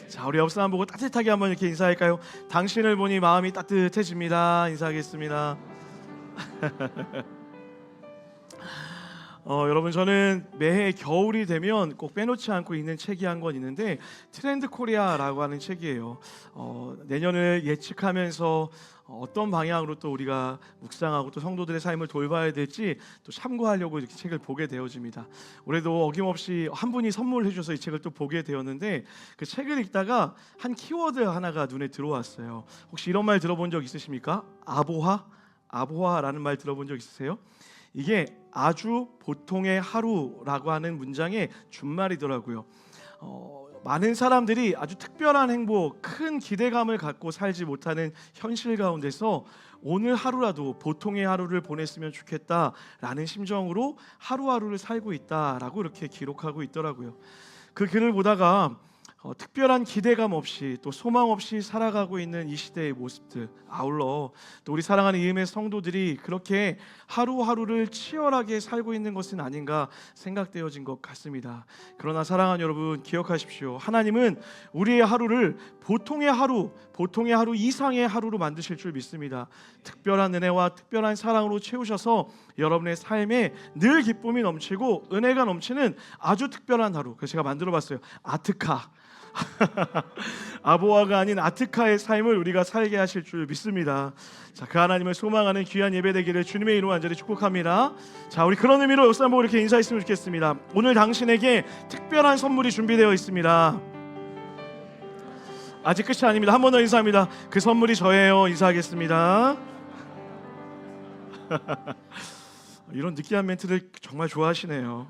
자, 우리 옆 사람 보고 따뜻하게 한번 이렇게 인사할까요? 당신을 보니 마음이 따뜻해집니다. 인사하겠습니다. 여러분, 저는 매해 겨울이 되면 꼭 빼놓지 않고 읽는 책이 한 권 있는데 트렌드 코리아라고 하는 책이에요. 내년을 예측하면서 어떤 방향으로 또 우리가 묵상하고 또 성도들의 삶을 돌봐야 될지 또 참고하려고 이렇게 책을 보게 되어집니다. 올해도 어김없이 한 분이 선물해 주셔서 이 책을 또 보게 되었는데, 그 책을 읽다가 한 키워드 하나가 눈에 들어왔어요. 혹시 이런 말 들어본 적 있으십니까? 아보하? 아보하라는 말 들어본 적 있으세요? 이게 아주 보통의 하루라고 하는 문장의 준말이더라고요. 많은 사람들이 아주 특별한 행복, 큰 기대감을 갖고 살지 못하는 현실 가운데서 오늘 하루라도 보통의 하루를 보냈으면 좋겠다라는 심정으로 하루하루를 살고 있다라고 이렇게 기록하고 있더라고요. 그 글을 보다가 특별한 기대감 없이 또 소망 없이 살아가고 있는 이 시대의 모습들, 아울러 또 우리 사랑하는 이음의 성도들이 그렇게 하루하루를 치열하게 살고 있는 것은 아닌가 생각되어진 것 같습니다. 그러나 사랑하는 여러분, 기억하십시오. 하나님은 우리의 하루를 보통의 하루 이상의 하루로 만드실 줄 믿습니다. 특별한 은혜와 특별한 사랑으로 채우셔서 여러분의 삶에 늘 기쁨이 넘치고 은혜가 넘치는 아주 특별한 하루, 그래서 제가 만들어봤어요. 아트카. 아보아가 아닌 아트카의 삶을 우리가 살게 하실 줄 믿습니다. 자, 그 하나님을 소망하는 귀한 예배 되기를 주님의 이름으로 간절히 축복합니다. 자, 우리 그런 의미로 옆 사람 보고 이렇게 인사했으면 좋겠습니다. 오늘 당신에게 특별한 선물이 준비되어 있습니다. 아직 끝이 아닙니다. 한 번 더 인사합니다. 그 선물이 저예요. 인사하겠습니다. 이런 느끼한 멘트를 정말 좋아하시네요.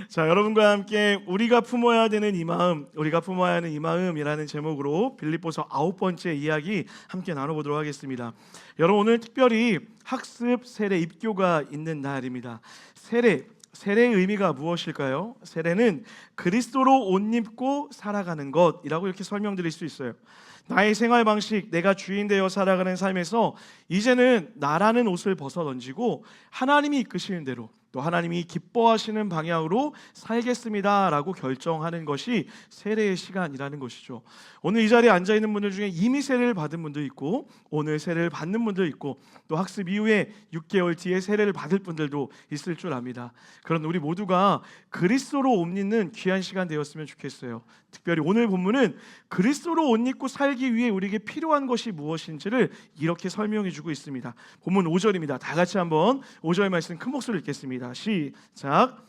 자, 여러분과 함께 우리가 품어야 되는 이 마음, 우리가 품어야 하는 이 마음이라는 제목으로 빌립보서 9번째 이야기 함께 나눠보도록 하겠습니다. 여러분, 오늘 특별히 학습 세례 입교가 있는 날입니다. 세례의 의미가 무엇일까요? 세례는 그리스도로 옷 입고 살아가는 것이라고 이렇게 설명드릴 수 있어요. 나의 생활 방식, 내가 주인 되어 살아가는 삶에서 이제는 나라는 옷을 벗어 던지고 하나님이 이끄시는 대로, 또 하나님이 기뻐하시는 방향으로 살겠습니다라고 결정하는 것이 세례의 시간이라는 것이죠. 오늘 이 자리에 앉아 있는 분들 중에 이미 세례를 받은 분도 있고 오늘 세례를 받는 분도 있고 또 학습 이후에 6개월 뒤에 세례를 받을 분들도 있을 줄 압니다. 그런 우리 모두가 그리스도로 옷 입는 귀한 시간 되었으면 좋겠어요. 특별히 오늘 본문은 그리스도로 옷 입고 살기 위해 우리에게 필요한 것이 무엇인지를 이렇게 설명해 주고 있습니다. 본문 5절입니다. 다 같이 한번 5절 말씀 큰 목소리로 읽겠습니다. 시작.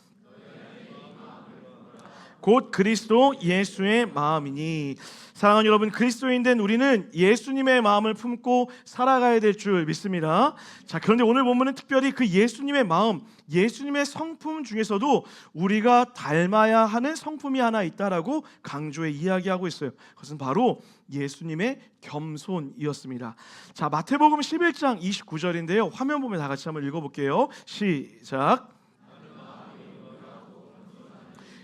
곧 그리스도 예수의 마음이니. 사랑하는 여러분, 그리스도인 된 우리는 예수님의 마음을 품고 살아가야 될 줄 믿습니다. 자, 그런데 오늘 본문은 특별히 그 예수님의 마음, 예수님의 성품 중에서도 우리가 닮아야 하는 성품이 하나 있다라고 강조해 이야기하고 있어요. 그것은 바로 예수님의 겸손이었습니다. 자, 마태복음 11장 29절인데요. 화면 보면 다 같이 한번 읽어볼게요. 시작.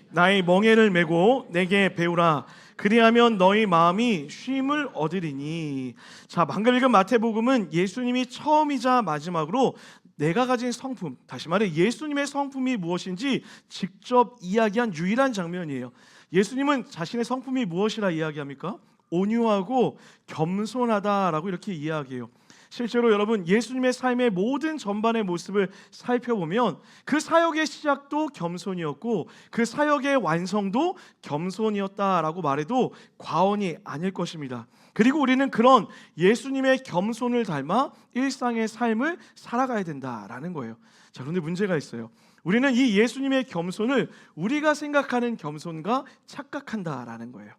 나의 멍에를 메고 내게 배우라. 그리하면 너희 마음이 쉼을 얻으리니. 자, 방금 읽은 마태복음은 예수님이 처음이자 마지막으로 내가 가진 성품, 다시 말해 예수님의 성품이 무엇인지 직접 이야기한 유일한 장면이에요. 예수님은 자신의 성품이 무엇이라 이야기합니까? 온유하고 겸손하다라고 이렇게 이야기해요. 실제로 여러분, 예수님의 삶의 모든 전반의 모습을 살펴보면 그 사역의 시작도 겸손이었고 그 사역의 완성도 겸손이었다라고 말해도 과언이 아닐 것입니다. 그리고 우리는 그런 예수님의 겸손을 닮아 일상의 삶을 살아가야 된다라는 거예요. 자, 그런데 문제가 있어요. 우리는 이 예수님의 겸손을 우리가 생각하는 겸손과 착각한다라는 거예요.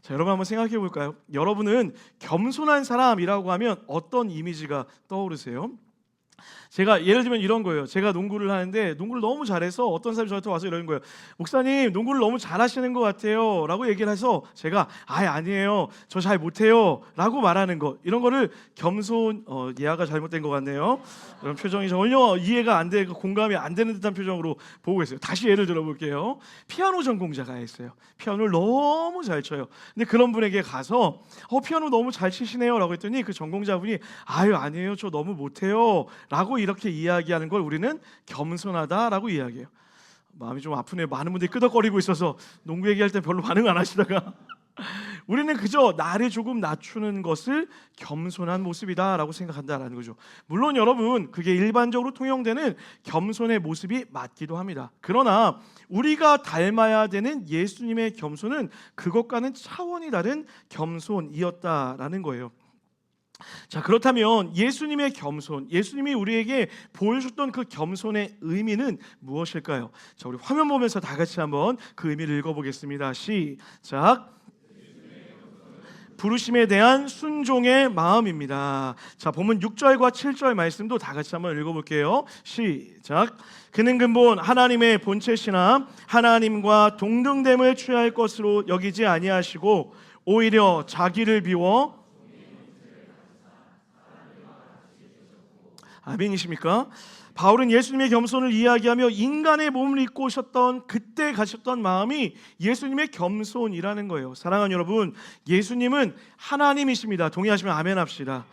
자, 여러분 한번 생각해 볼까요? 여러분은 겸손한 사람이라고 하면 어떤 이미지가 떠오르세요? 제가 예를 들면 이런 거예요. 제가 농구를 하는데 농구를 너무 잘해서 어떤 사람이 저한테 와서 이러는 거예요. 목사님, 농구를 너무 잘하시는 것 같아요 라고 얘기를 해서 제가 아니에요, 저 잘 못해요 라고 말하는 것, 이런 거를 겸손, 예화가 잘못된 것 같네요. 그런 표정이 전혀 이해가 안 되고 공감이 안 되는 듯한 표정으로 보고 있어요. 다시 예를 들어볼게요. 피아노 전공자가 있어요. 피아노를 너무 잘 쳐요. 근데 그런 분에게 가서 피아노 너무 잘 치시네요 라고 했더니 그 전공자분이 아니에요, 저 너무 못해요 라고 이렇게 이야기하는 걸 우리는 겸손하다라고 이야기해요. 마음이 좀 아프네요. 많은 분들이 끄덕거리고 있어서 농구 얘기할 때 별로 반응 안 하시다가 우리는 그저 나를 조금 낮추는 것을 겸손한 모습이다라고 생각한다라는 거죠. 물론 여러분, 그게 일반적으로 통용되는 겸손의 모습이 맞기도 합니다. 그러나 우리가 닮아야 되는 예수님의 겸손은 그것과는 차원이 다른 겸손이었다라는 거예요. 자, 그렇다면 예수님의 겸손, 예수님이 우리에게 보여줬던 그 겸손의 의미는 무엇일까요? 자, 우리 화면 보면서 다 같이 한번 그 의미를 읽어보겠습니다. 시작. 부르심에 대한 순종의 마음입니다. 자, 본문 6절과 7절 말씀도 다 같이 한번 읽어볼게요. 시작. 그는 근본 하나님의 본체시나 하나님과 동등됨을 취할 것으로 여기지 아니하시고 오히려 자기를 비워. 아멘이십니까? 바울은 예수님의 겸손을 이야기하며 인간의 몸을 입고 오셨던 그때 가셨던 마음이 예수님의 겸손이라는 거예요. 사랑하는 여러분, 예수님은 하나님이십니다. 동의하시면 아멘 합시다.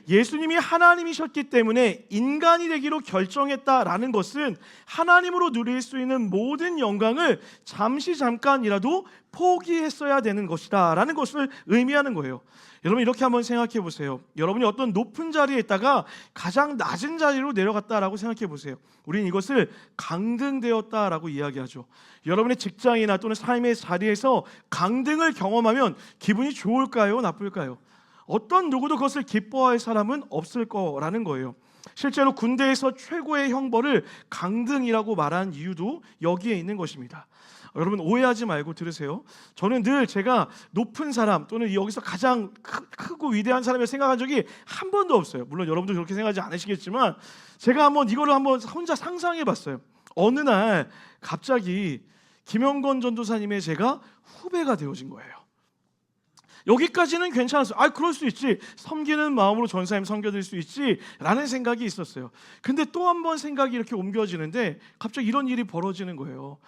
예수님이 하나님이셨기 때문에 인간이 되기로 결정했다라는 것은 하나님으로 누릴 수 있는 모든 영광을 잠깐이라도 포기했어야 되는 것이다 라는 것을 의미하는 거예요. 여러분, 이렇게 한번 생각해 보세요. 여러분이 어떤 높은 자리에 있다가 가장 낮은 자리로 내려갔다라고 생각해 보세요. 우리는 이것을 강등되었다라고 이야기하죠. 여러분의 직장이나 또는 삶의 자리에서 강등을 경험하면 기분이 좋을까요? 나쁠까요? 어떤 누구도 그것을 기뻐할 사람은 없을 거라는 거예요. 실제로 군대에서 최고의 형벌을 강등이라고 말한 이유도 여기에 있는 것입니다. 여러분, 오해하지 말고 들으세요. 저는 늘 제가 높은 사람 또는 여기서 가장 크고 위대한 사람이라고 생각한 적이 한 번도 없어요. 물론 여러분도 그렇게 생각하지 않으시겠지만 제가 이거를 혼자 상상해 봤어요. 어느 날 갑자기 김영건 전도사님의 제가 후배가 되어진 거예요. 여기까지는 괜찮았어요. 그럴 수 있지. 섬기는 마음으로 전사님 섬겨드릴 수 있지 라는 생각이 있었어요. 근데 또 한 번 생각이 이렇게 옮겨지는데 갑자기 이런 일이 벌어지는 거예요.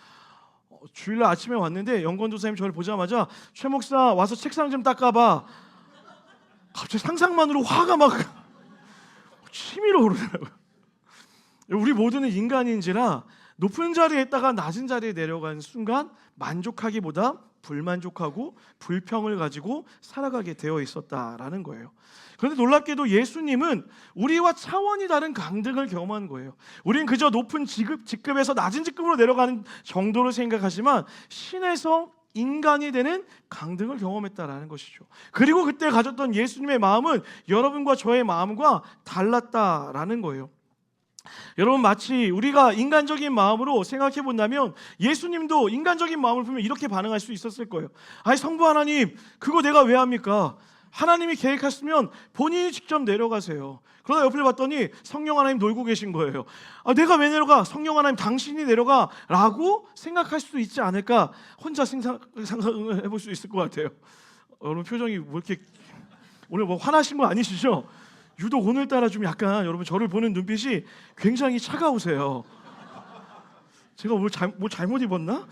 주일날 아침에 왔는데 영건도사님 저를 보자마자 최 목사 와서 책상 좀 닦아봐. 갑자기 상상만으로 화가 막 치밀어 오르더라고요. 우리 모두는 인간인지라 높은 자리에 있다가 낮은 자리에 내려간 순간 만족하기보다 불만족하고 불평을 가지고 살아가게 되어 있었다라는 거예요. 그런데 놀랍게도 예수님은 우리와 차원이 다른 강등을 경험한 거예요. 우리는 그저 높은 직급에서 낮은 직급으로 내려가는 정도로 생각하지만 신에서 인간이 되는 강등을 경험했다라는 것이죠. 그리고 그때 가졌던 예수님의 마음은 여러분과 저의 마음과 달랐다라는 거예요. 여러분, 마치 우리가 인간적인 마음으로 생각해 본다면 예수님도 인간적인 마음을 보면 이렇게 반응할 수 있었을 거예요. 성부 하나님, 그거 내가 왜 합니까? 하나님이 계획하시면 본인이 직접 내려가세요. 그러다 옆을 봤더니 성령 하나님 놀고 계신 거예요. 내가 왜 내려가? 성령 하나님 당신이 내려가 라고 생각할 수도 있지 않을까? 혼자 상상해 볼 수 있을 것 같아요. 여러분 표정이 뭐 이렇게 오늘 화나신 거 아니시죠? 유독 오늘따라 좀 약간 여러분 저를 보는 눈빛이 굉장히 차가우세요. 제가 뭘 잘못 입었나?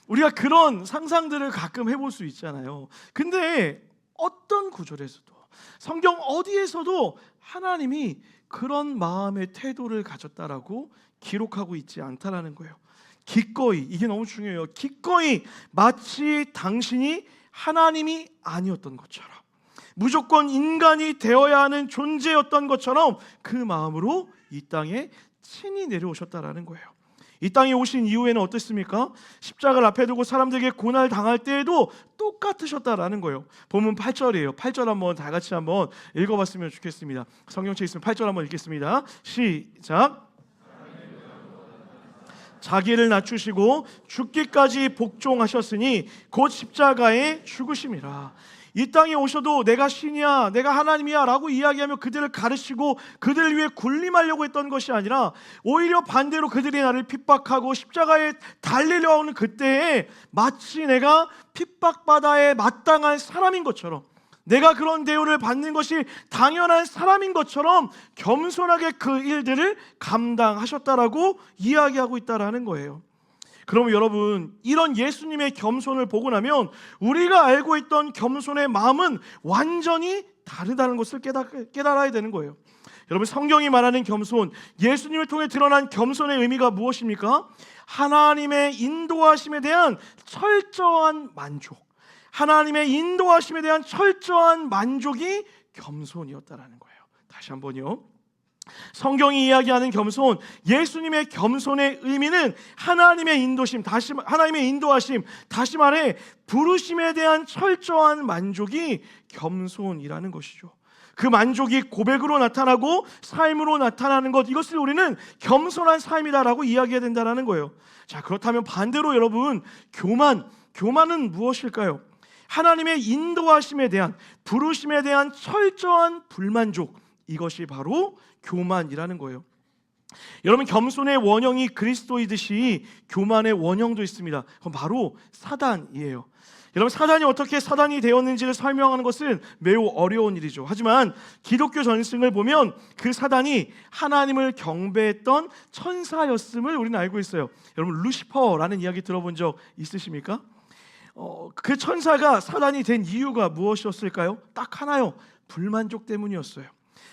우리가 그런 상상들을 가끔 해볼 수 있잖아요. 근데 어떤 구절에서도 성경 어디에서도 하나님이 그런 마음의 태도를 가졌다라고 기록하고 있지 않다라는 거예요. 기꺼이, 이게 너무 중요해요. 기꺼이 마치 당신이 하나님이 아니었던 것처럼, 무조건 인간이 되어야 하는 존재였던 것처럼 그 마음으로 이 땅에 친히 내려오셨다라는 거예요. 이 땅에 오신 이후에는 어땠습니까? 십자가를 앞에 두고 사람들에게 고날 당할 때에도 똑같으셨다라는 거예요. 본문 8절이에요. 8절 한번 다 같이 한번 읽어봤으면 좋겠습니다. 성경책 있으면 8절 한번 읽겠습니다. 시작. 자기를 낮추시고 죽기까지 복종하셨으니 곧 십자가에 죽으심이라. 이 땅에 오셔도 내가 신이야, 내가 하나님이야 라고 이야기하며 그들을 가르치고 그들을 위해 군림하려고 했던 것이 아니라 오히려 반대로 그들이 나를 핍박하고 십자가에 달리려 하는 그때에 마치 내가 핍박바다에 마땅한 사람인 것처럼, 내가 그런 대우를 받는 것이 당연한 사람인 것처럼 겸손하게 그 일들을 감당하셨다라고 이야기하고 있다라는 거예요. 그럼 여러분, 이런 예수님의 겸손을 보고 나면 우리가 알고 있던 겸손의 마음은 완전히 다르다는 것을 깨달아야 되는 거예요. 여러분, 성경이 말하는 겸손, 예수님을 통해 드러난 겸손의 의미가 무엇입니까? 하나님의 인도하심에 대한 철저한 만족, 하나님의 인도하심에 대한 철저한 만족이 겸손이었다라는 거예요. 다시 한번요. 성경이 이야기하는 겸손, 예수님의 겸손의 의미는 하나님의 인도심, 하나님의 인도하심, 다시 말해 부르심에 대한 철저한 만족이 겸손이라는 것이죠. 그 만족이 고백으로 나타나고 삶으로 나타나는 것, 이것을 우리는 겸손한 삶이다라고 이야기해야 된다는 거예요. 자, 그렇다면 반대로 여러분, 교만은 무엇일까요? 하나님의 인도하심에 대한, 부르심에 대한 철저한 불만족, 이것이 바로 교만이라는 거예요. 여러분, 겸손의 원형이 그리스도이듯이 교만의 원형도 있습니다. 그건 바로 사단이에요. 여러분, 사단이 어떻게 사단이 되었는지를 설명하는 것은 매우 어려운 일이죠. 하지만 기독교 전승을 보면 그 사단이 하나님을 경배했던 천사였음을 우리는 알고 있어요. 여러분, 루시퍼라는 이야기 들어본 적 있으십니까? 그 천사가 사단이 된 이유가 무엇이었을까요? 딱 하나요. 불만족 때문이었어요.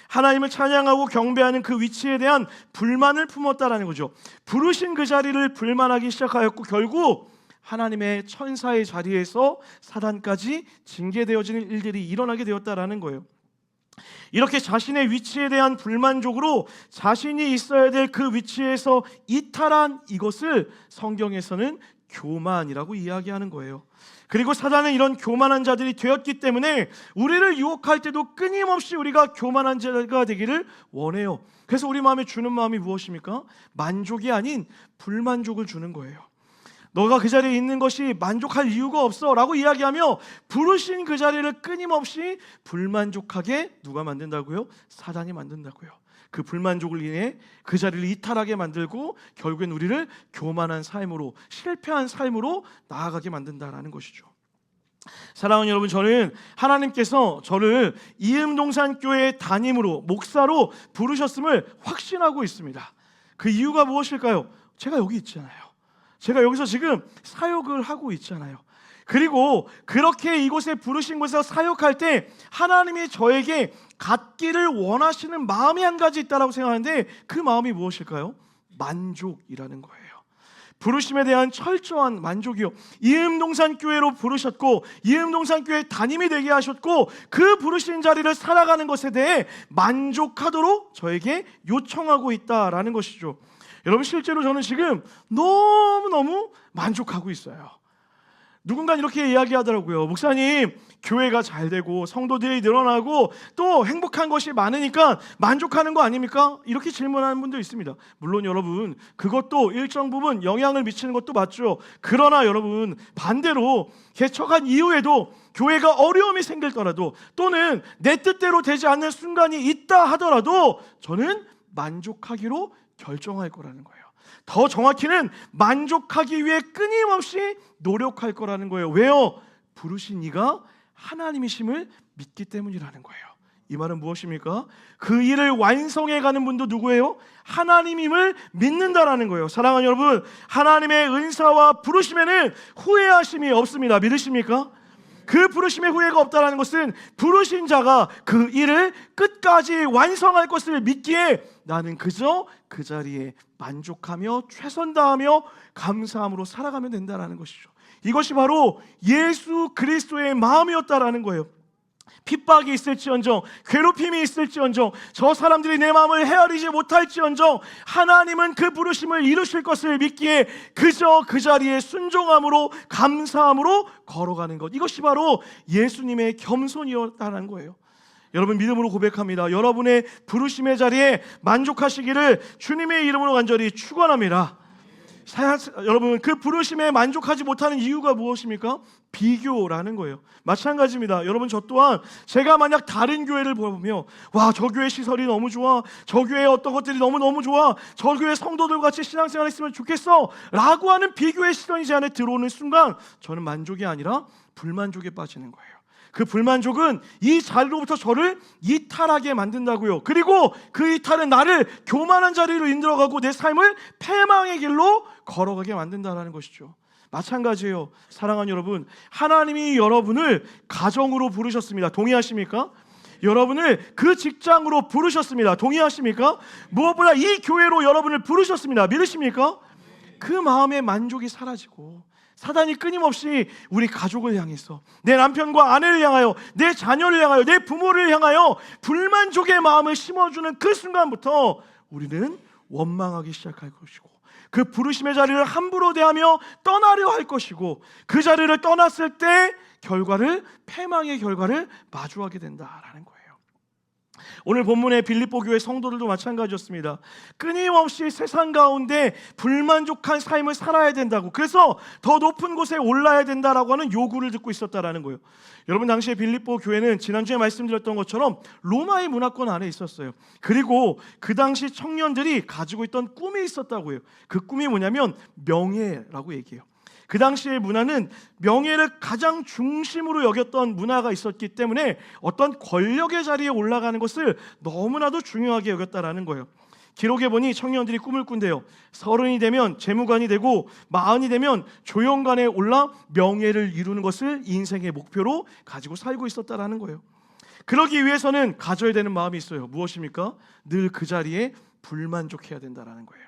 하나님을 찬양하고 경배하는 그 위치에 대한 불만을 품었다라는 거죠. 부르신 그 자리를 불만하기 시작하였고 결국 하나님의 천사의 자리에서 사단까지 징계되어지는 일들이 일어나게 되었다라는 거예요. 이렇게 자신의 위치에 대한 불만족으로 자신이 있어야 될 그 위치에서 이탈한 이것을 성경에서는 교만이라고 이야기하는 거예요. 그리고 사단은 이런 교만한 자들이 되었기 때문에 우리를 유혹할 때도 끊임없이 우리가 교만한 자가 되기를 원해요. 그래서 우리 마음에 주는 마음이 무엇입니까? 만족이 아닌 불만족을 주는 거예요. 너가 그 자리에 있는 것이 만족할 이유가 없어 라고 이야기하며 부르신 그 자리를 끊임없이 불만족하게 누가 만든다고요? 사단이 만든다고요. 그 불만족을 인해 그 자리를 이탈하게 만들고 결국엔 우리를 교만한 삶으로, 실패한 삶으로 나아가게 만든다라는 것이죠. 사랑하는 여러분, 저는 하나님께서 저를 이음동산교회 담임으로, 목사로 부르셨음을 확신하고 있습니다. 그 이유가 무엇일까요? 제가 여기 있잖아요. 제가 여기서 지금 사역을 하고 있잖아요. 그리고 그렇게 이곳에 부르신 곳에서 사역할 때 하나님이 저에게 갖기를 원하시는 마음이 한 가지 있다고 생각하는데 그 마음이 무엇일까요? 만족이라는 거예요. 부르심에 대한 철저한 만족이요. 이음동산교회로 부르셨고 이음동산교회 담임이 되게 하셨고 그 부르신 자리를 살아가는 것에 대해 만족하도록 저에게 요청하고 있다라는 것이죠. 여러분, 실제로 저는 지금 너무너무 만족하고 있어요. 누군가 이렇게 이야기하더라고요. 목사님, 교회가 잘 되고 성도들이 늘어나고 또 행복한 것이 많으니까 만족하는 거 아닙니까? 이렇게 질문하는 분도 있습니다. 물론 여러분, 그것도 일정 부분 영향을 미치는 것도 맞죠. 그러나 여러분, 반대로 개척한 이후에도 교회가 어려움이 생길더라도 또는 내 뜻대로 되지 않는 순간이 있다 하더라도 저는 만족하기로 결정할 거라는 거예요. 더 정확히는 만족하기 위해 끊임없이 노력할 거라는 거예요. 왜요? 부르신 이가 하나님이심을 믿기 때문이라는 거예요. 이 말은 무엇입니까? 그 일을 완성해가는 분도 누구예요? 하나님임을 믿는다라는 거예요. 사랑하는 여러분, 하나님의 은사와 부르심에는 후회하심이 없습니다. 믿으십니까? 그 부르심의 후회가 없다는 것은 부르신 자가 그 일을 끝까지 완성할 것을 믿기에 나는 그저 그 자리에 만족하며 최선 다하며 감사함으로 살아가면 된다는 것이죠. 이것이 바로 예수 그리스도의 마음이었다라는 거예요. 핍박이 있을지언정, 괴롭힘이 있을지언정, 저 사람들이 내 마음을 헤아리지 못할지언정 하나님은 그 부르심을 이루실 것을 믿기에 그저 그 자리에 순종함으로 감사함으로 걸어가는 것, 이것이 바로 예수님의 겸손이었다는 거예요. 여러분, 믿음으로 고백합니다. 여러분의 부르심의 자리에 만족하시기를 주님의 이름으로 간절히 축원합니다. 여러분, 그 부르심에 만족하지 못하는 이유가 무엇입니까? 비교라는 거예요. 마찬가지입니다. 여러분, 저 또한 제가 만약 다른 교회를 보며 와, 저 교회 시설이 너무 좋아, 저 교회 어떤 것들이 너무너무 좋아, 저 교회 성도들 같이 신앙생활 했으면 좋겠어 라고 하는 비교의 시선이 제 안에 들어오는 순간 저는 만족이 아니라 불만족에 빠지는 거예요. 그 불만족은 이 자리로부터 저를 이탈하게 만든다고요. 그리고 그 이탈은 나를 교만한 자리로 인들어가고 내 삶을 패망의 길로 걸어가게 만든다는 것이죠. 마찬가지예요. 사랑하는 여러분, 하나님이 여러분을 가정으로 부르셨습니다. 동의하십니까? 여러분을 그 직장으로 부르셨습니다. 동의하십니까? 무엇보다 이 교회로 여러분을 부르셨습니다. 믿으십니까? 그 마음의 만족이 사라지고 사단이 끊임없이 우리 가족을 향해서, 내 남편과 아내를 향하여, 내 자녀를 향하여, 내 부모를 향하여 불만족의 마음을 심어주는 그 순간부터 우리는 원망하기 시작할 것이고, 그 부르심의 자리를 함부로 대하며 떠나려 할 것이고, 그 자리를 떠났을 때 패망의 결과를 마주하게 된다라는 거예요. 오늘 본문의 빌립보 교회 성도들도 마찬가지였습니다. 끊임없이 세상 가운데 불만족한 삶을 살아야 된다고, 그래서 더 높은 곳에 올라야 된다라고 하는 요구를 듣고 있었다라는 거예요. 여러분, 당시에 빌립보 교회는 지난주에 말씀드렸던 것처럼 로마의 문화권 안에 있었어요. 그리고 그 당시 청년들이 가지고 있던 꿈이 있었다고 해요. 그 꿈이 뭐냐면 명예라고 얘기해요. 그 당시의 문화는 명예를 가장 중심으로 여겼던 문화가 있었기 때문에 어떤 권력의 자리에 올라가는 것을 너무나도 중요하게 여겼다라는 거예요. 기록에 보니 청년들이 꿈을 꾼대요. 30이 되면 재무관이 되고 40이 되면 조연관에 올라 명예를 이루는 것을 인생의 목표로 가지고 살고 있었다라는 거예요. 그러기 위해서는 가져야 되는 마음이 있어요. 무엇입니까? 늘 그 자리에 불만족해야 된다라는 거예요.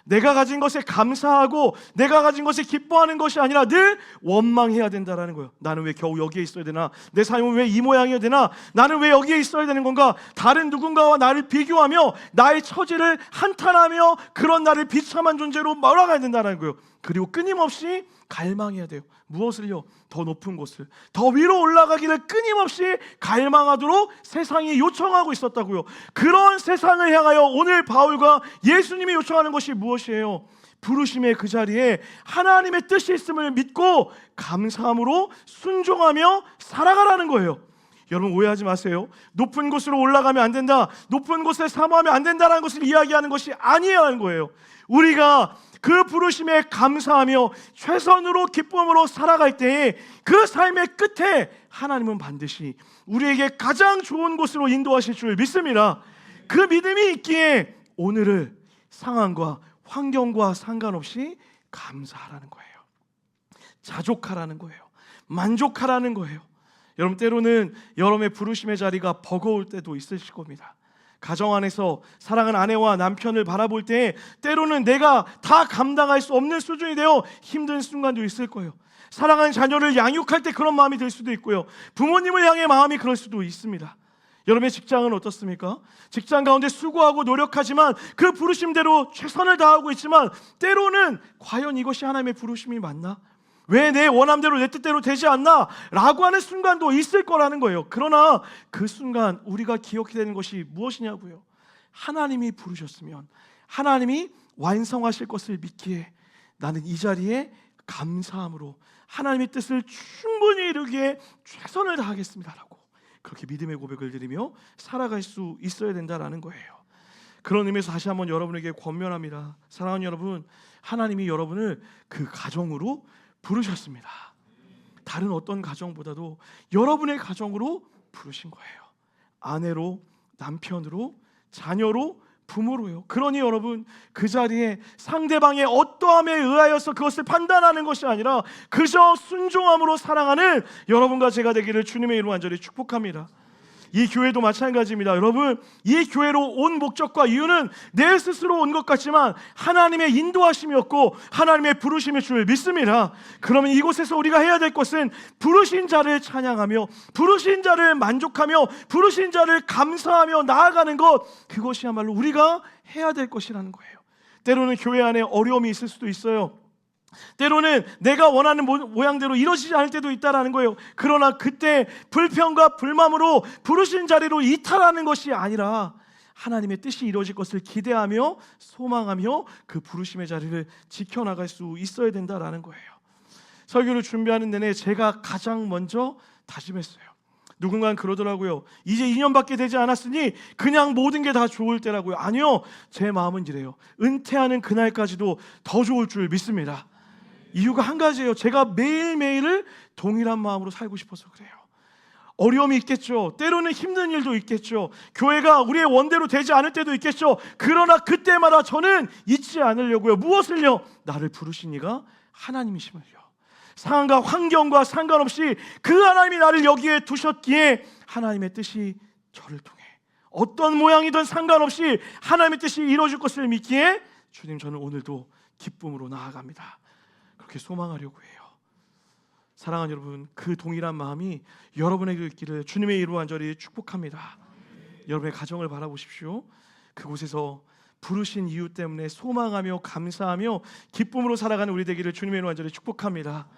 내가 가진 것에 감사하고 내가 가진 것에 기뻐하는 것이 아니라 늘 원망해야 된다라는 거예요. 나는 왜 겨우 여기에 있어야 되나? 내 삶은 왜 이 모양이어야 되나? 나는 왜 여기에 있어야 되는 건가? 다른 누군가와 나를 비교하며 나의 처지를 한탄하며 그런 나를 비참한 존재로 몰아가야 된다는 거예요. 그리고 끊임없이 갈망해야 돼요. 무엇을요? 더 높은 곳을, 더 위로 올라가기를 끊임없이 갈망하도록 세상이 요청하고 있었다고요. 그런 세상을 향하여 오늘 바울과 예수님이 요청하는 것이 무엇이에요? 부르심의 그 자리에 하나님의 뜻이 있음을 믿고 감사함으로 순종하며 살아가라는 거예요. 여러분, 오해하지 마세요. 높은 곳으로 올라가면 안 된다, 높은 곳에 사모하면 안 된다는 것을 이야기하는 것이 아니라는 거예요. 우리가 그 부르심에 감사하며 최선으로 기쁨으로 살아갈 때에 그 삶의 끝에 하나님은 반드시 우리에게 가장 좋은 곳으로 인도하실 줄 믿습니다. 그 믿음이 있기에 오늘을 상황과 환경과 상관없이 감사하라는 거예요. 자족하라는 거예요. 만족하라는 거예요. 여러분, 때로는 여러분의 부르심의 자리가 버거울 때도 있으실 겁니다. 가정 안에서 사랑하는 아내와 남편을 바라볼 때 때로는 내가 다 감당할 수 없는 수준이 되어 힘든 순간도 있을 거예요. 사랑하는 자녀를 양육할 때 그런 마음이 들 수도 있고요. 부모님을 향해 마음이 그럴 수도 있습니다. 여러분의 직장은 어떻습니까? 직장 가운데 수고하고 노력하지만 그 부르심대로 최선을 다하고 있지만 때로는 과연 이것이 하나님의 부르심이 맞나? 왜 내 원함대로 내 뜻대로 되지 않나? 라고 하는 순간도 있을 거라는 거예요. 그러나 그 순간 우리가 기억해야 되는 것이 무엇이냐고요? 하나님이 부르셨으면 하나님이 완성하실 것을 믿기에 나는 이 자리에 감사함으로 하나님의 뜻을 충분히 이루기에 최선을 다하겠습니다라고 그렇게 믿음의 고백을 드리며 살아갈 수 있어야 된다라는 거예요. 그런 의미에서 다시 한번 여러분에게 권면합니다. 사랑하는 여러분, 하나님이 여러분을 그 가정으로 부르셨습니다. 다른 어떤 가정보다도 여러분의 가정으로 부르신 거예요. 아내로, 남편으로, 자녀로, 부모로요. 그러니 여러분, 그 자리에 상대방의 어떠함에 의하여서 그것을 판단하는 것이 아니라 그저 순종함으로 사랑하는 여러분과 제가 되기를 주님의 이름으로 간절히 축복합니다. 이 교회도 마찬가지입니다. 여러분, 이 교회로 온 목적과 이유는 내 스스로 온 것 같지만 하나님의 인도하심이었고 하나님의 부르심일 줄 믿습니다. 그러면 이곳에서 우리가 해야 될 것은 부르신 자를 찬양하며 부르신 자를 만족하며 부르신 자를 감사하며 나아가는 것, 그것이야말로 우리가 해야 될 것이라는 거예요. 때로는 교회 안에 어려움이 있을 수도 있어요. 때로는 내가 원하는 모양대로 이루어지지 않을 때도 있다라는 거예요. 그러나 그때 불평과 불만으로 부르신 자리로 이탈하는 것이 아니라 하나님의 뜻이 이루어질 것을 기대하며 소망하며 그 부르심의 자리를 지켜나갈 수 있어야 된다라는 거예요. 설교를 준비하는 내내 제가 가장 먼저 다짐했어요. 누군가는 그러더라고요. 이제 2년밖에 되지 않았으니 그냥 모든 게 다 좋을 때라고요. 아니요, 제 마음은 이래요. 은퇴하는 그날까지도 더 좋을 줄 믿습니다. 이유가 한 가지예요. 제가 매일매일을 동일한 마음으로 살고 싶어서 그래요. 어려움이 있겠죠. 때로는 힘든 일도 있겠죠. 교회가 우리의 원대로 되지 않을 때도 있겠죠. 그러나 그때마다 저는 잊지 않으려고요. 무엇을요? 나를 부르신 이가 하나님이심을요. 상황과 환경과 상관없이 그 하나님이 나를 여기에 두셨기에 하나님의 뜻이 저를 통해 어떤 모양이든 상관없이 하나님의 뜻이 이루어질 것을 믿기에 주님, 저는 오늘도 기쁨으로 나아갑니다. 그렇게 소망하려고 해요. 사랑하는 여러분, 그 동일한 마음이 여러분에게 있기를 주님의 이름으로 간절히 축복합니다. 여러분의 가정을 바라보십시오. 그곳에서 부르신 이유 때문에 소망하며 감사하며 기쁨으로 살아가는 우리 되기를 주님의 이름으로 간절히 축복합니다.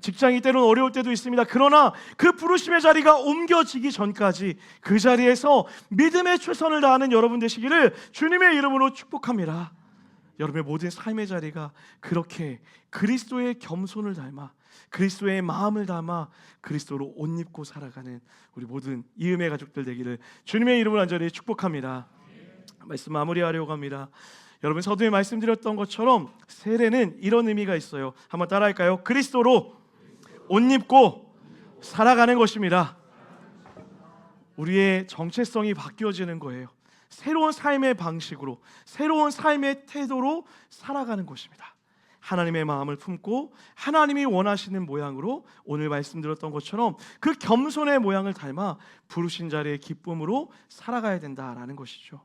직장이 때로는 어려울 때도 있습니다. 그러나 그 부르심의 자리가 옮겨지기 전까지 그 자리에서 믿음의 최선을 다하는 여러분 되시기를 주님의 이름으로 축복합니다. 여러분의 모든 삶의 자리가 그렇게 그리스도의 겸손을 닮아 그리스도의 마음을 담아 그리스도로 옷 입고 살아가는 우리 모든 이음의 가족들 되기를 주님의 이름으로 간절히 축복합니다. 말씀 마무리하려고 합니다. 여러분, 서두에 말씀드렸던 것처럼 세례는 이런 의미가 있어요. 한번 따라할까요? 그리스도로 옷 입고 살아가는 것입니다. 우리의 정체성이 바뀌어지는 거예요. 새로운 삶의 방식으로, 새로운 삶의 태도로 살아가는 것입니다. 하나님의 마음을 품고 하나님이 원하시는 모양으로 오늘 말씀드렸던 것처럼 그 겸손의 모양을 닮아 부르신 자리의 기쁨으로 살아가야 된다라는 것이죠.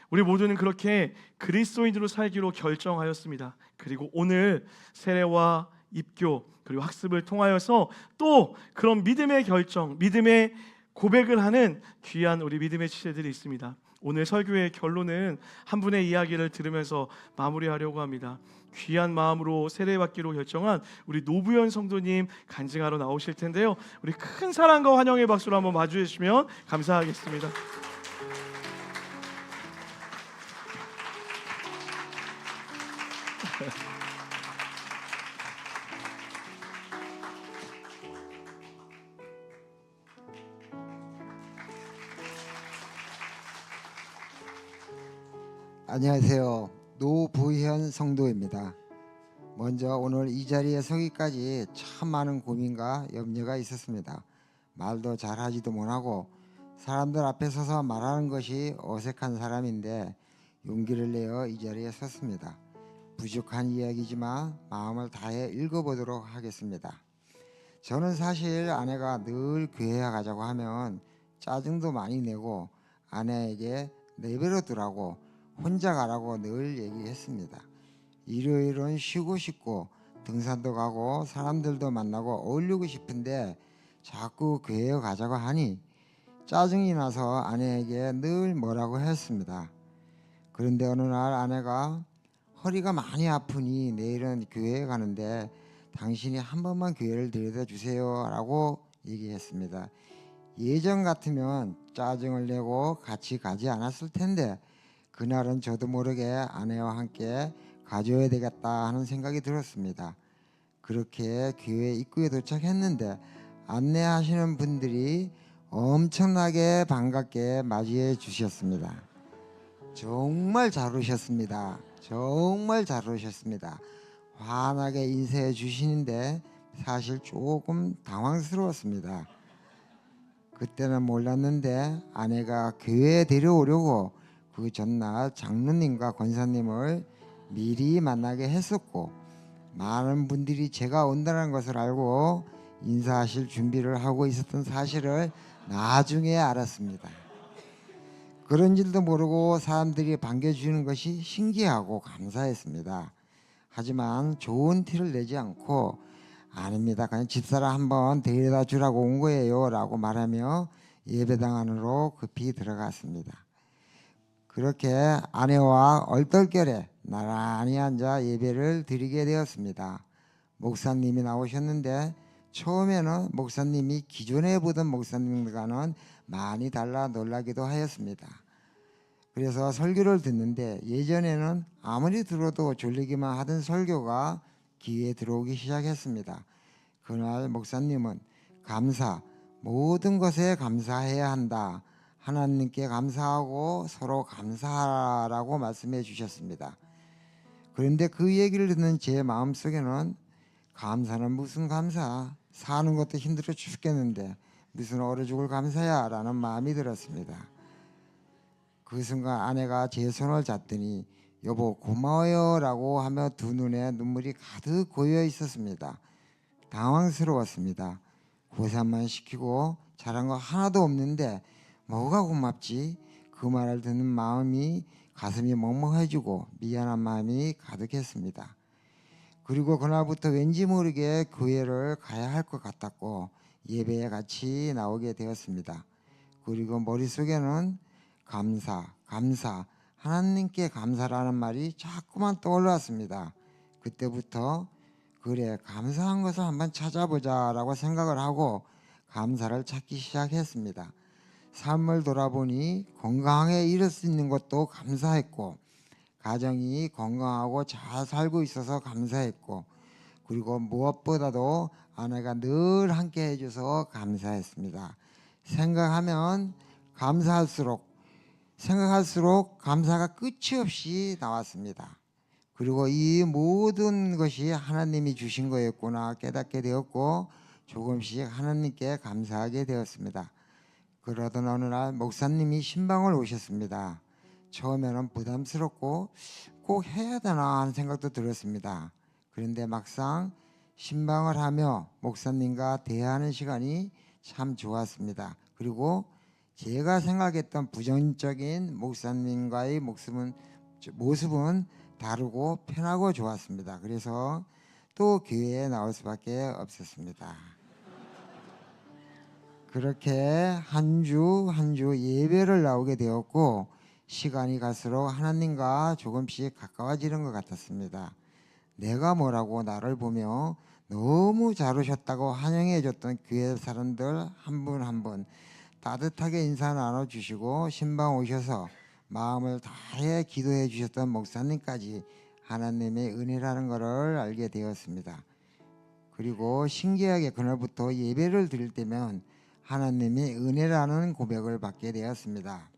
우리 모두는 그렇게 그리스도인으로 살기로 결정하였습니다. 그리고 오늘 세례와 입교 그리고 학습을 통하여서 또 그런 믿음의 결정, 믿음의 고백을 하는 귀한 우리 믿음의 지체들이 있습니다. 오늘 설교의 결론은 한 분의 이야기를 들으면서 마무리하려고 합니다. 귀한 마음으로 세례받기로 결정한 우리 노부연 성도님 간증하러 나오실 텐데요. 우리 큰 사랑과 환영의 박수로 한번 마주해 주시면 감사하겠습니다. 안녕하세요. 노부현 성도입니다. 먼저 오늘 이 자리에 서기까지 참 많은 고민과 염려가 있었습니다. 말도 잘하지도 못하고 사람들 앞에 서서 말하는 것이 어색한 사람인데 용기를 내어 이 자리에 섰습니다. 부족한 이야기지만 마음을 다해 읽어보도록 하겠습니다. 저는 사실 아내가 늘 교회 가자고 하면 짜증도 많이 내고 아내에게 내버려 두라고 혼자 가라고 늘 얘기했습니다. 일요일은 쉬고 싶고 등산도 가고 사람들도 만나고 어울리고 싶은데 자꾸 교회에 가자고 하니 짜증이 나서 아내에게 늘 뭐라고 했습니다. 그런데 어느 날 아내가 허리가 많이 아프니 내일은 교회에 가는데 당신이 한 번만 교회를 데려다 주세요 라고 얘기했습니다. 예전 같으면 짜증을 내고 같이 가지 않았을 텐데 그날은 저도 모르게 아내와 함께 가줘야 되겠다 하는 생각이 들었습니다. 그렇게 교회 입구에 도착했는데 안내하시는 분들이 엄청나게 반갑게 맞이해 주셨습니다. 정말 잘 오셨습니다. 정말 잘 오셨습니다. 환하게 인사해 주시는데 사실 조금 당황스러웠습니다. 그때는 몰랐는데 아내가 교회에 데려오려고 그 전날 장로님과 권사님을 미리 만나게 했었고 많은 분들이 제가 온다는 것을 알고 인사하실 준비를 하고 있었던 사실을 나중에 알았습니다. 그런 줄도 모르고 사람들이 반겨주는 것이 신기하고 감사했습니다. 하지만 좋은 티를 내지 않고 아닙니다. 그냥 집사람 한번 데려다 주라고 온 거예요 라고 말하며 예배당 안으로 급히 들어갔습니다. 그렇게 아내와 얼떨결에 나란히 앉아 예배를 드리게 되었습니다. 목사님이 나오셨는데 처음에는 목사님이 기존에 보던 목사님과는 많이 달라 놀라기도 하였습니다. 그래서 설교를 듣는데 예전에는 아무리 들어도 졸리기만 하던 설교가 귀에 들어오기 시작했습니다. 그날 목사님은 감사, 모든 것에 감사해야 한다. 하나님께 감사하고 서로 감사하라고 말씀해 주셨습니다. 그런데 그 얘기를 듣는 제 마음속에는 감사는 무슨 감사, 사는 것도 힘들어 죽겠는데 무슨 얼어 죽을 감사야 라는 마음이 들었습니다. 그 순간 아내가 제 손을 잡더니 여보 고마워요 라고 하며 두 눈에 눈물이 가득 고여 있었습니다. 당황스러웠습니다. 고생만 시키고 잘한 거 하나도 없는데 뭐가 고맙지? 그 말을 듣는 마음이 가슴이 먹먹해지고 미안한 마음이 가득했습니다. 그리고 그날부터 왠지 모르게 교회를 가야 할 것 같았고 예배에 같이 나오게 되었습니다. 그리고 머릿속에는 감사, 하나님께 감사라는 말이 자꾸만 떠올랐습니다. 그때부터 그래, 감사한 것을 한번 찾아보자라고 생각을 하고 감사를 찾기 시작했습니다. 삶을 돌아보니 건강하게 일을 수 있는 것도 감사했고, 가정이 건강하고 잘 살고 있어서 감사했고, 그리고 무엇보다도 아내가 늘 함께 해줘서 감사했습니다. 생각할수록 감사가 끝이 없이 나왔습니다. 그리고 이 모든 것이 하나님이 주신 거였구나 깨닫게 되었고 조금씩 하나님께 감사하게 되었습니다. 그러던 어느 날 목사님이 신방을 오셨습니다. 처음에는 부담스럽고 꼭 해야 되나 하는 생각도 들었습니다. 그런데 막상 신방을 하며 목사님과 대화하는 시간이 참 좋았습니다. 그리고 제가 생각했던 부정적인 목사님과의 모습은 다르고 편하고 좋았습니다. 그래서 또 교회에 나올 수밖에 없었습니다. 그렇게 한 주 한 주 예배를 나오게 되었고 시간이 갈수록 하나님과 조금씩 가까워지는 것 같았습니다. 내가 뭐라고 나를 보며 너무 잘 오셨다고 환영해 줬던 교회 사람들 한 분 한 분 따뜻하게 인사 나눠주시고 신방 오셔서 마음을 다해 기도해 주셨던 목사님까지 하나님의 은혜라는 것을 알게 되었습니다. 그리고 신기하게 그날부터 예배를 드릴 때면 하나님의 은혜라는 고백을 받게 되었습니다.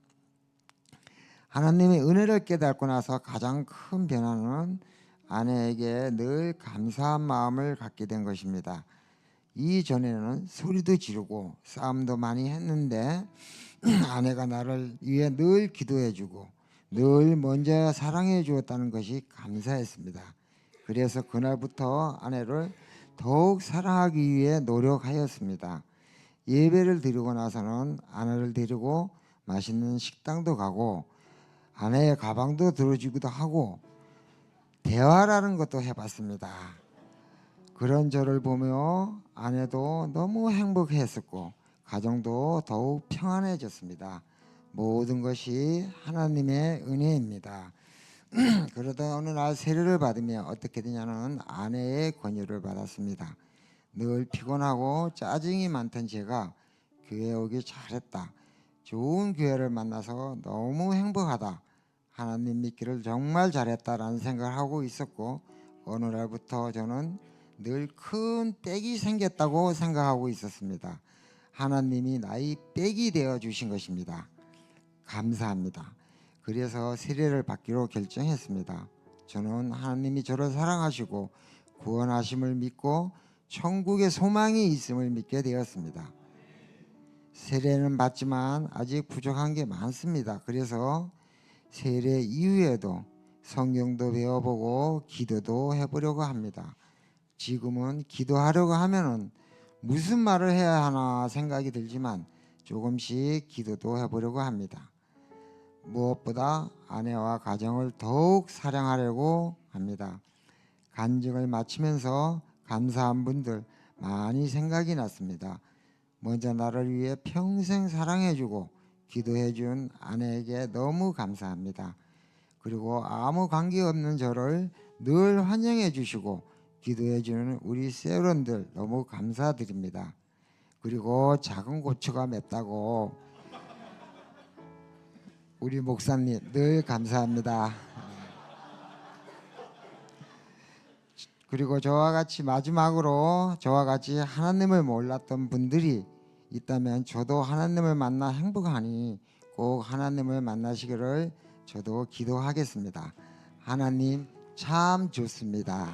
하나님의 은혜를 깨닫고 나서 가장 큰 변화는 아내에게 늘 감사한 마음을 갖게 된 것입니다. 이전에는 소리도 지르고 싸움도 많이 했는데 아내가 나를 위해 늘 기도해 주고 늘 먼저 사랑해 주었다는 것이 감사했습니다. 그래서 그날부터 아내를 더욱 사랑하기 위해 노력하였습니다. 예배를 드리고 나서는 아내를 데리고 맛있는 식당도 가고 아내의 가방도 들어주기도 하고 대화라는 것도 해봤습니다. 그런 저를 보며 아내도 너무 행복했었고 가정도 더욱 평안해졌습니다. 모든 것이 하나님의 은혜입니다. 그러다 어느 날 세례를 받으며 어떻게 되냐는 아내의 권유를 받았습니다. 늘 피곤하고 짜증이 많던 제가 교회 오기 잘했다. 좋은 교회를 만나서 너무 행복하다. 하나님 믿기를 정말 잘했다라는 생각을 하고 있었고 어느 날부터 저는 늘 큰 빽이 생겼다고 생각하고 있었습니다. 하나님이 나의 빽이 되어 주신 것입니다. 감사합니다. 그래서 세례를 받기로 결정했습니다. 저는 하나님이 저를 사랑하시고 구원하심을 믿고 천국의 소망이 있음을 믿게 되었습니다. 세례는 받지만 아직 부족한 게 많습니다. 그래서 세례 이후에도 성경도 배워보고 기도도 해보려고 합니다. 지금은 기도하려고 하면은 무슨 말을 해야 하나 생각이 들지만 조금씩 기도도 해보려고 합니다. 무엇보다 아내와 가정을 더욱 사랑하려고 합니다. 간증을 마치면서 감사한 분들 많이 생각이 났습니다. 먼저 나를 위해 평생 사랑해주고 기도해준 아내에게 너무 감사합니다. 그리고 아무 관계없는 저를 늘 환영해 주시고 기도해 주는 우리 세론들 너무 감사드립니다. 그리고 작은 고추가 맵다고 우리 목사님 늘 감사합니다. 그리고 저와 같이 마지막으로 저와 같이 하나님을 몰랐던 분들이 있다면 저도 하나님을 만나 행복하니 꼭 하나님을 만나시기를 저도 기도하겠습니다. 하나님 참 좋습니다.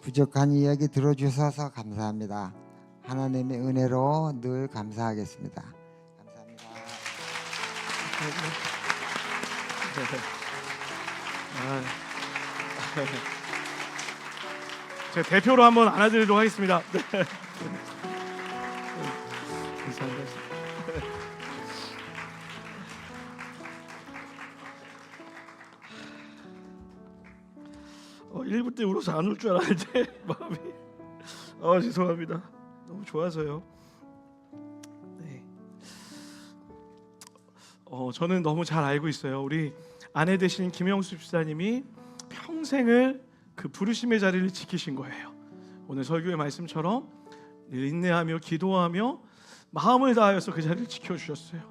부족한 이야기 들어주셔서 감사합니다. 하나님의 은혜로 늘 감사하겠습니다. 감사합니다. 제가 대표로 한번 안아드리도록 하겠습니다. 네. 감사합니다. 1부 때 울어서 안 울 줄 알았는데 마음이 죄송합니다. 너무 좋아서요. 네. 저는 너무 잘 알고 있어요. 우리 아내 되신 김영수 집사님이 평생을 그 부르심의 자리를 지키신 거예요. 오늘 설교의 말씀처럼 인내하며 기도하며 마음을 다하여서 그 자리를 지켜주셨어요.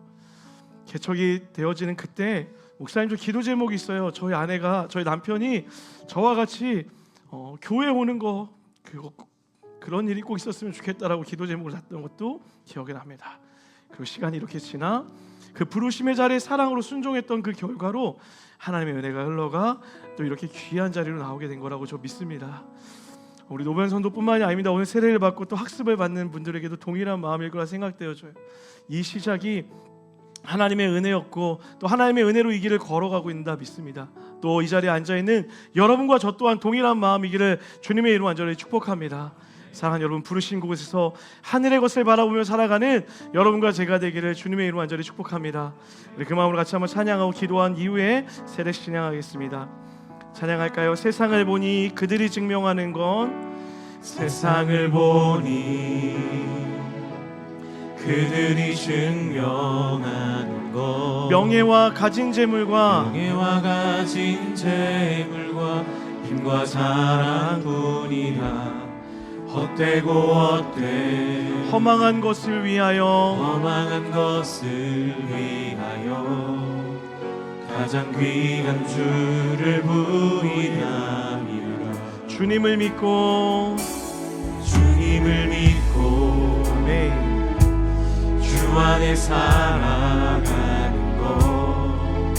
개척이 되어지는 그때 목사님도 기도 제목이 있어요. 저희 남편이 저와 같이 교회 오는 거 그런 일이 꼭 있었으면 좋겠다라고 기도 제목을 놨던 것도 기억이 납니다. 그리고 시간이 이렇게 지나 그 부르심의 자리에 사랑으로 순종했던 그 결과로 하나님의 은혜가 흘러가 또 이렇게 귀한 자리로 나오게 된 거라고 저 믿습니다. 우리 노변 성도뿐만이 아닙니다. 오늘 세례를 받고 또 학습을 받는 분들에게도 동일한 마음일 거라 생각되어져요. 이 시작이 하나님의 은혜였고 또 하나님의 은혜로 이 길을 걸어가고 있다 믿습니다. 또 이 자리에 앉아있는 여러분과 저 또한 동일한 마음이기를 주님의 이름으로 간절히 축복합니다. 사랑하는 여러분, 부르신 곳에서 하늘의 것을 바라보며 살아가는 여러분과 제가 되기를 주님의 이름으로 간절히 축복합니다. 우리 그 마음으로 같이 한번 찬양하고 기도한 이후에 세례 진행하겠습니다. 찬양할까요? 세상을 보니 그들이 증명하는 건 세상을 보니 그들이 증명하는 것 명예와 가진 재물과 힘과 사랑뿐이라 헛되고 헛된 허망한 것을 위하여 가장 귀한 주를 부인함이라. 주님을 믿고 아멘. 주 안에 살아가는 것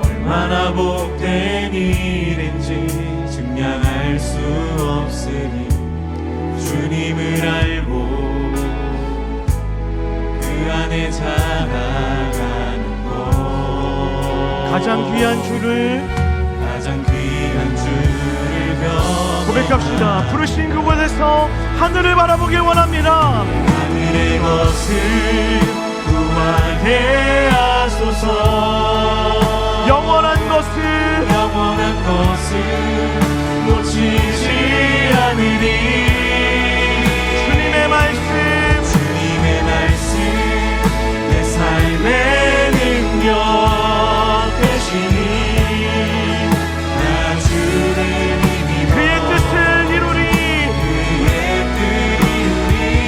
얼마나 복된 일인지 증량할 수 없으니 주님을 알고 그 안에 자라가는 것 가장 귀한 주를 고백합시다. 부르신 그곳에서 하늘을 바라보길 원합니다. 하늘의 것을 구하게 하소서. 영원한 것을 놓치지 않으리. 주님의 말씀 내 삶의 능력 되시니 나 주를 그의 뜻을 이루리.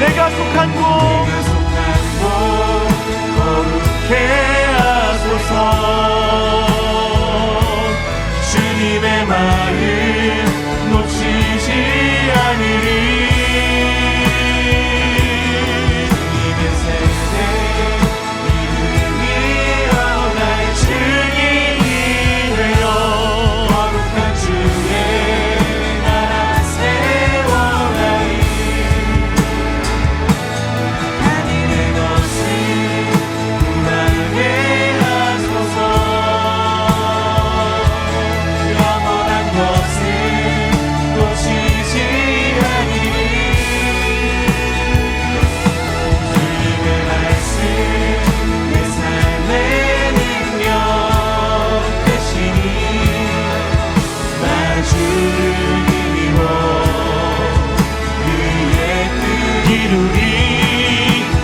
내가 속한 곳 거룩해 하소서. 주님의 마음 놓치지 않으리. 주님의 세대 믿음이여 나의 증인이 되어 거룩한 주의 나라 세워가리. 하늘의 것을 구하게 하소서. 영원한 것을 놓치지 않으리. 주님의 말씀 내 삶의 능력 되시니 나 주를 힘입어 그의 뜻 이루리.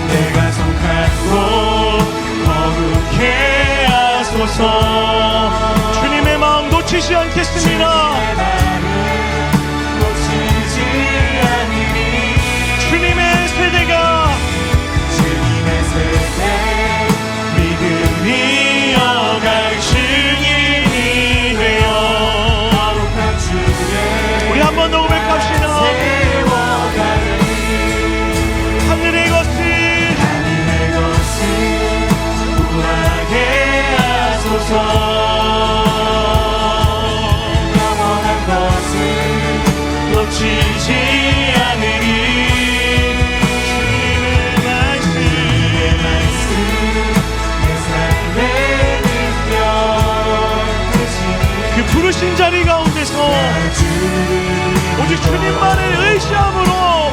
내가 속한 곳 거룩해 하소서. 주님의 마음 놓치지 않겠습니다. 놓치지 않으리. 주님의 세대가 주님의 세대 믿음이여 갈 증인이 되어 거룩한 주의 우리 한 번 더 고백합시다. 세워가리. 하늘의 것을 구하게 하소서. 영원한 것을 놓치지 않으리. 주님의 말씀 내 삶의 능력 되시니 그 부르신 자리 가운데서 나 주를 오직 주님만 시험으로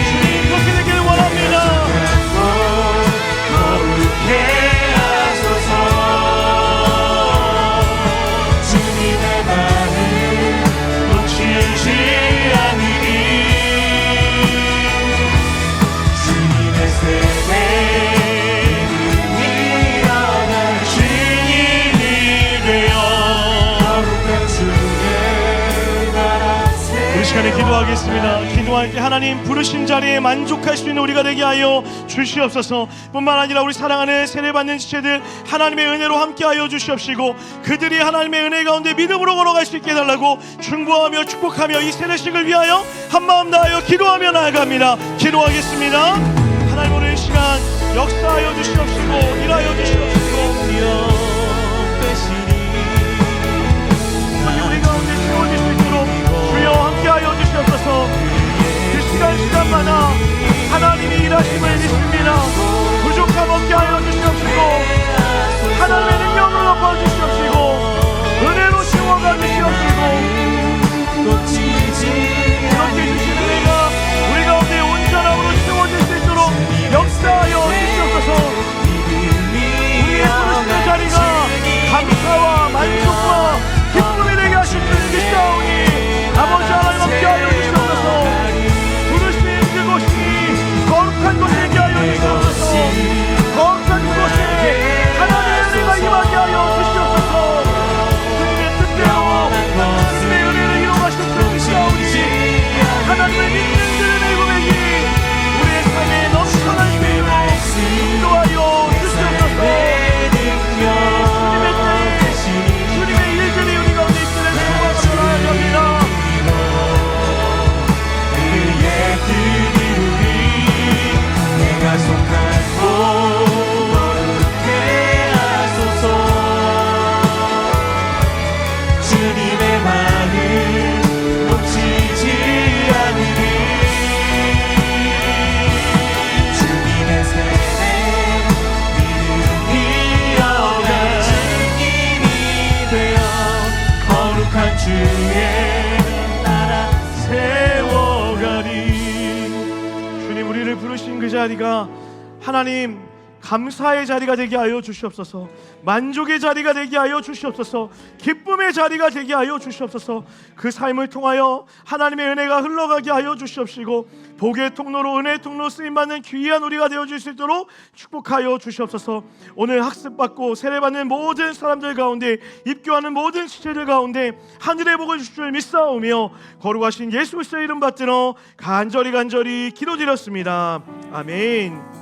주님 그렇게 되기를 원합니다. 거룩해 하소서. 주님의 마음 놓치지 않으리. 주님의 세대 이어갈 증인이 되어 거룩한 주의 나라 우리 시간에 기도하겠습니다. 기도할 때 하나님 부르신 자리에 만족할 수 있는 우리가 되게 하여 주시옵소서. 뿐만 아니라 우리 사랑하는 세례받는 지체들 하나님의 은혜로 함께하여 주시옵시고 그들이 하나님의 은혜 가운데 믿음으로 걸어갈 수 있게 해달라고 중보하며 축복하며 이 세례식을 위하여 한마음 다하여 기도하며 나아갑니다. 기도하겠습니다. 하나님 오늘 이 시간 역사하여 주시옵시고 일하여 주시옵시고 우리 가운데 채워질 수 있도록 주여 함께하여 주시옵소서. 그 시간마다 하나님이 일하심을 믿습니다. 부족함 없게 하여 주시옵시고 하나님의 능력을 엎어주시옵시고 은혜로 채워가 주시옵시고 이렇게 주신 은혜가 우리 가운데 온전함으로 채워질 수 있도록 역사하여 주시옵소서. 우리의 부르시는 자리가 감사와 만족과 기쁨이 되게 하실 줄 믿사오니 아버지 하나님 함께하여 주시옵소서. 부르신 그곳이 거룩한 곳이 되게 하여 주시옵소서. 거룩한 그곳에 하나님의 은혜가 임하게 하여 주시옵소서. 주님의 뜻대로 주님의 은혜를 이루어가실 줄 믿사오니 하나님을 믿는 그의 고백이 우리의 삶에 넘쳐날 수 있도록 인도하여 주시옵소서. 주님의 일들이 우리 가운데 있으는 행복을 나아갑니다. 그의 뜻 이루리. 내가 속한 곳 거룩해 하소서. 주님의 마음 놓치지 않으리. 주님의 세대 믿음 이어갈 증인이 되어 거룩한 주의 나라 세워가리. 주님 우리를 부르신 그 자리가 하나님 감사의 자리가 되게 하여 주시옵소서. 만족의 자리가 되게 하여 주시옵소서. 기쁨의 자리가 되게 하여 주시옵소서. 그 삶을 통하여 하나님의 은혜가 흘러가게 하여 주시옵시고 복의 통로로 은혜의 통로 쓰임받는 귀한 우리가 되어줄 수 있도록 축복하여 주시옵소서. 오늘 학습받고 세례받는 모든 사람들 가운데 입교하는 모든 지체들 가운데 하늘의 복을 주실 줄 믿사오며 거룩하신 예수 그리스도의 이름 받들어 간절히 기도드렸습니다. 아멘.